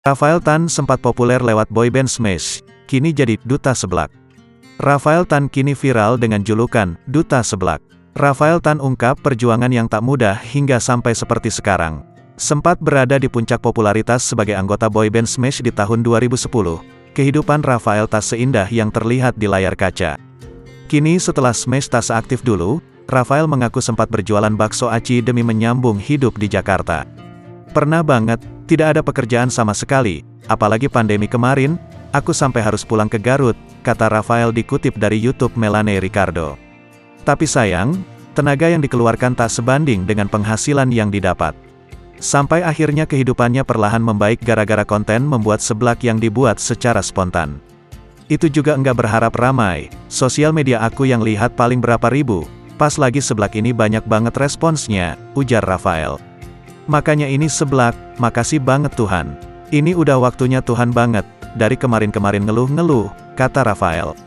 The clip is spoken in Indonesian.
Rafael Tan sempat populer lewat boyband Smash, kini jadi Duta Seblak. Rafael Tan kini viral dengan julukan Duta Seblak. Rafael Tan ungkap perjuangan yang tak mudah hingga sampai seperti sekarang. Sempat berada di puncak popularitas sebagai anggota boyband Smash di tahun 2010, kehidupan Rafael tak seindah yang terlihat di layar kaca. Kini setelah Smash tak seaktif dulu, Rafael mengaku sempat berjualan bakso aci demi menyambung hidup di Jakarta. Pernah banget, tidak ada pekerjaan sama sekali, apalagi pandemi kemarin, aku sampai harus pulang ke Garut, kata Rafael dikutip dari YouTube Melanie Ricardo. Tapi sayang, tenaga yang dikeluarkan tak sebanding dengan penghasilan yang didapat. Sampai akhirnya kehidupannya perlahan membaik gara-gara konten membuat seblak yang dibuat secara spontan. Itu juga enggak berharap ramai, sosial media aku yang lihat paling berapa ribu, pas lagi seblak ini banyak banget responsnya, ujar Rafael. Makanya ini seblak, makasih banget Tuhan. Ini udah waktunya Tuhan banget, dari kemarin-kemarin ngeluh-ngeluh, kata Rafael.